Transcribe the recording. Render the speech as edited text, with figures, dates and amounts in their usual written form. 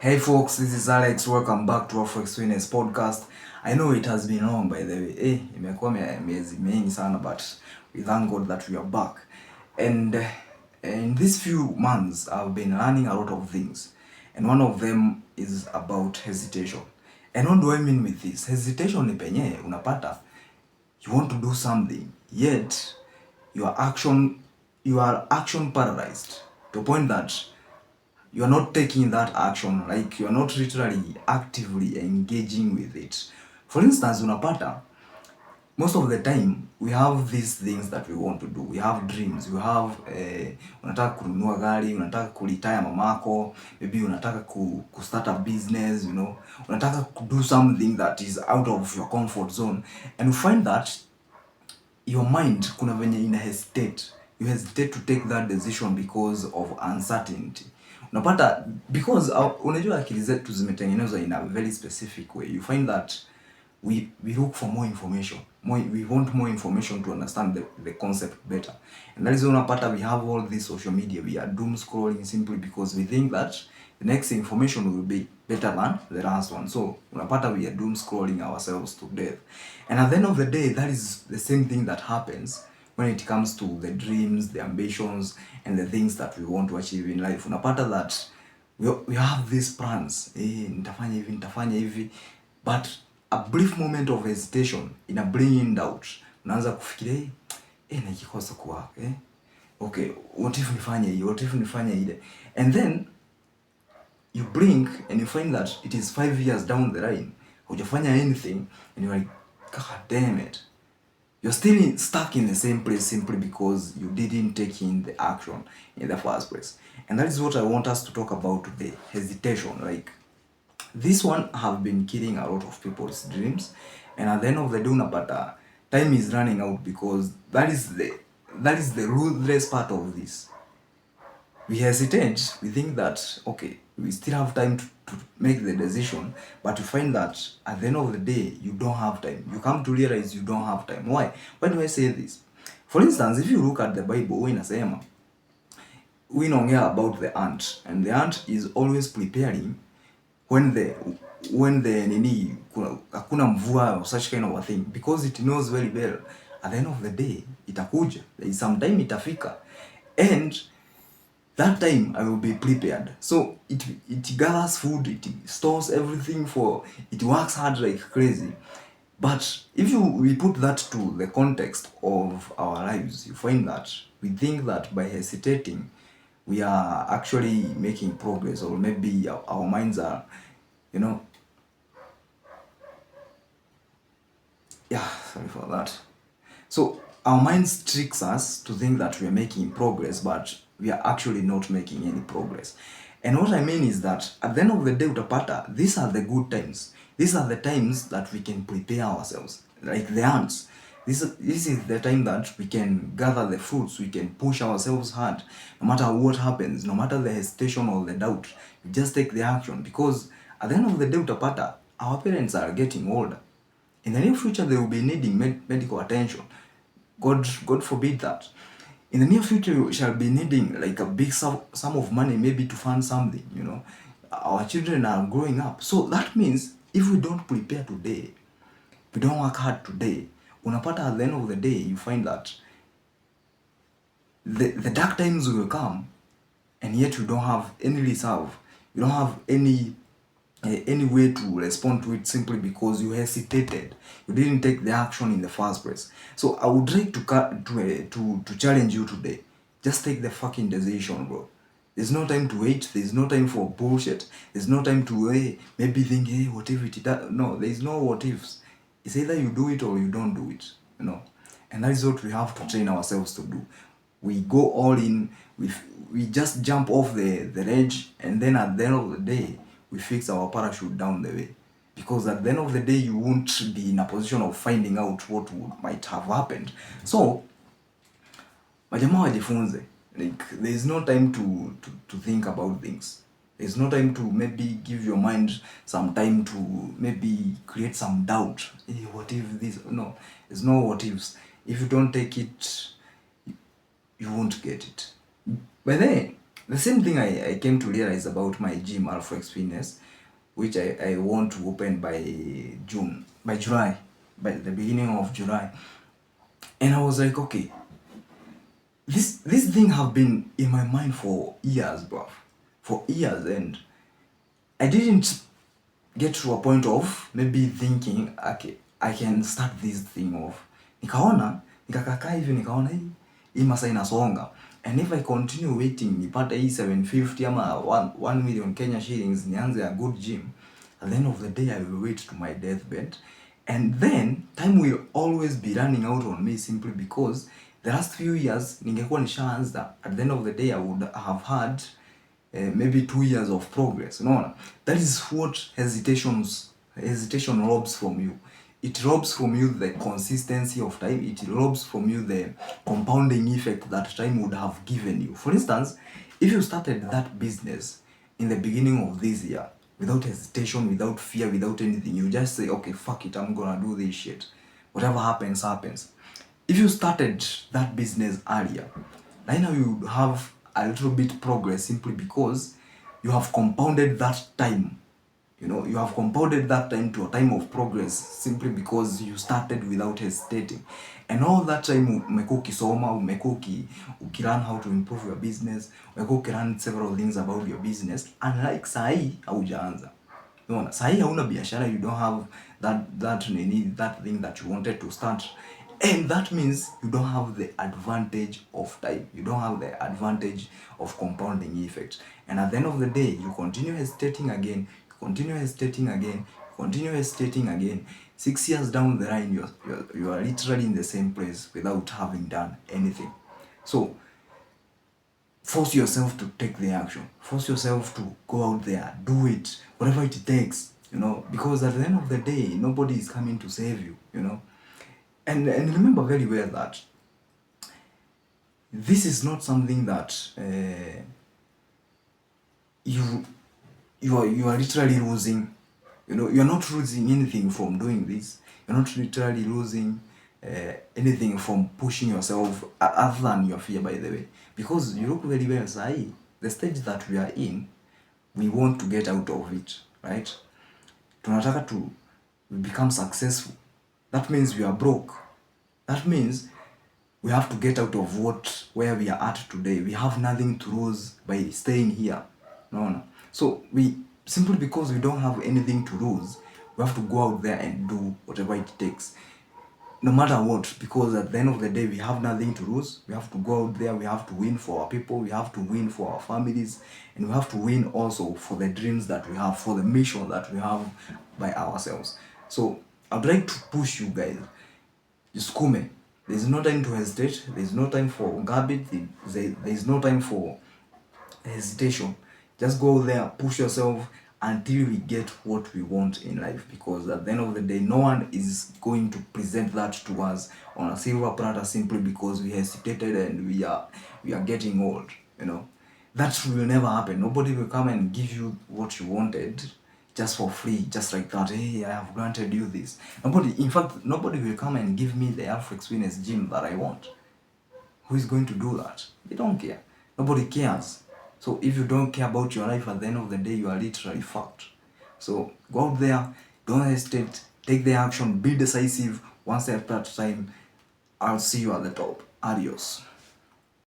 Hey folks, this is Alex. Welcome back to Alflex podcast. I know it has been long by the way. Imekuwa miezi mingi sana, but we thank God that we are back. And in these few months, I've been learning a lot of things. And one of them is about hesitation. And what do I mean with this? Hesitation ni penye unapata you want to do something, yet you are action paralyzed to a point that you are not taking that action, like you are not literally actively engaging with it. For instance, unapata most of the time we have these things that we want to do. We have dreams. We have unataka kununua gari, unataka kuretire mamako, maybe unataka ku start a business, you know. Unataka to do something that is out of your comfort zone, and you find that your mind kuna venye ina hesitate. You hesitate to take that decision because of uncertainty. Unapata because unajua akili zetu zimetengenezwa in a very specific way. You find that we look for more information. We want more information to understand the concept better. And that is why unapata we have all this social media. We are doom scrolling simply because we think that the next information will be better than the last one. So unapata we are doom scrolling ourselves to death. And at the end of the day, that is the same thing that happens when it comes to the dreams, the ambitions, and the things that we want to achieve in life. Unapata that we have these plans. Nitafanya hivi. But a brief moment of hesitation ina bring in doubt. Unaanza kufikiria, nikikosa kuwa, okay, what if nifanye hii? What if nifanye ile? And then you blink and you find that it is 5 years down the line. Hujafanya anything and you're like, God damn it. You're still stuck in the same place simply because you didn't take in the action in the first place. And that is what I want us to talk about today. Hesitation. Like, this one have been killing a lot of people's dreams. And at the end of the day, unapata time is running out because that is the ruthless part of this. We hesitate, we think that, okay, we still have time to make the decision, but you find that at the end of the day, you don't have time. You come to realize you don't have time. Why? Why do I say this? For instance, if you look at the Bible, we inaongea about the ant, and the ant is always preparing when the hakuna mvua or such kind of a thing, because it knows very well at the end of the day itakuja, sometime itafika, and that time I will be prepared. So it gathers food, it stores everything for, it works hard like crazy. But if we put that to the context of our lives, you find that we think that by hesitating, we are actually making progress, or maybe our minds are, sorry for that. So our minds tricks us to think that we are making progress, but we are actually not making any progress. And what I mean is that at the end of the day, utapata, these are the good times. These are the times that we can prepare ourselves, like the ants. This is the time that we can gather the fruits, we can push ourselves hard, no matter what happens, no matter the hesitation or the doubt, we just take the action. Because at the end of the day, utapata, our parents are getting older. In the near future, they will be needing medical attention. God forbid that. In the near future, you shall be needing like a big sum of money, maybe to fund something, Our children are growing up. So that means if we don't prepare today, we don't work hard today, unapata at the end of the day, you find that the dark times will come, and yet you don't have any reserve. You don't have any way to respond to it simply because you hesitated. You didn't take the action in the first place. So I would like to challenge you today. Just take the fucking decision, bro. There's no time to wait. There's no time for bullshit. There's no time to maybe think, what if it does? No, there's no what ifs. It's either you do it or you don't do it, And that is what we have to train ourselves to do. We go all in. We just jump off the ledge, and then at the end of the day, we fix our parachute down the way. Because at the end of the day, you won't be in a position of finding out what might have happened. So, majamaa wajifunze. Like, there's no time to think about things. There's no time to maybe give your mind some time to maybe create some doubt. What if this? No, there's no what ifs. If you don't take it, you won't get it. But then, The same thing I came to realize about my gym, Alflex Fitness, which I want to open by July, by the beginning of July. And I was like, okay, this thing have been in my mind for years, bro. For years, and I didn't get to a point of maybe thinking, okay, I can start this thing off. Nikakaa hivi nikaona hii masaa inasonga. And if I continue waiting nipate hii 750 ama 1 million Kenya shillings nianze a good gym, at the end of the day I will wait to my deathbed. And then time will always be running out on me simply because the last few years ningekuwa nishaanza, at the end of the day I would have had maybe 2 years of progress. No, that is what hesitation robs from you. It robs from you the consistency of time. It robs from you the compounding effect that time would have given you. For instance, if you started that business in the beginning of this year without hesitation, without fear, without anything, you just say, okay, fuck it, I'm gonna do this shit. Whatever happens, happens. If you started that business earlier, right now you would have a little bit progress simply because you have compounded that time. You know, you have compounded that time to a time of progress simply because you started without hesitating. And all that time umekuwa ukisoma, umekuwa ukilearn how to improve your business, umekuwa ukilearn several things about your business, unlike sahi haujaanza. Unaona, sahi hauna biashara, you don't have that thing that you wanted to start. And that means you don't have the advantage of time. You don't have the advantage of compounding effect. And at the end of the day, you continue hesitating again, you continue hesitating again, you continue hesitating again. 6 years down the line, you are literally in the same place without having done anything. So, force yourself to take the action. Force yourself to go out there, do it, whatever it takes, you know, because at the end of the day, nobody is coming to save you, you know. And remember very well that this is not something that you are literally losing. You know, you are not losing anything from doing this. You're not literally losing anything from pushing yourself other than your fear, by the way. Because you look very well, Sai, the stage that we are in, we want to get out of it, right? Tunataka to become successful. That means we are broke. That means we have to get out of where we are at today. We have nothing to lose by staying here. No. So we simply because we don't have anything to lose, we have to go out there and do whatever it takes. No matter what, because at the end of the day, we have nothing to lose. We have to go out there, we have to win for our people, we have to win for our families, and we have to win also for the dreams that we have, for the mission that we have by ourselves. So I'd like to push you guys. Jisukume. There's no time to hesitate. There's no time for garbage. There's no time for hesitation. Just go there, push yourself until we get what we want in life. Because at the end of the day, no one is going to present that to us on a silver platter simply because we hesitated and we are getting old. You know, that will never happen. Nobody will come and give you what you wanted just for free, just like that. Hey, I have granted you this. In fact, nobody will come and give me the Alflex Fitness gym that I want. Who is going to do that? They don't care. Nobody cares. So if you don't care about your life, at the end of the day, you are literally fucked. So go out there, don't hesitate, take the action, be decisive, one step at a time. I'll see you at the top. Adios.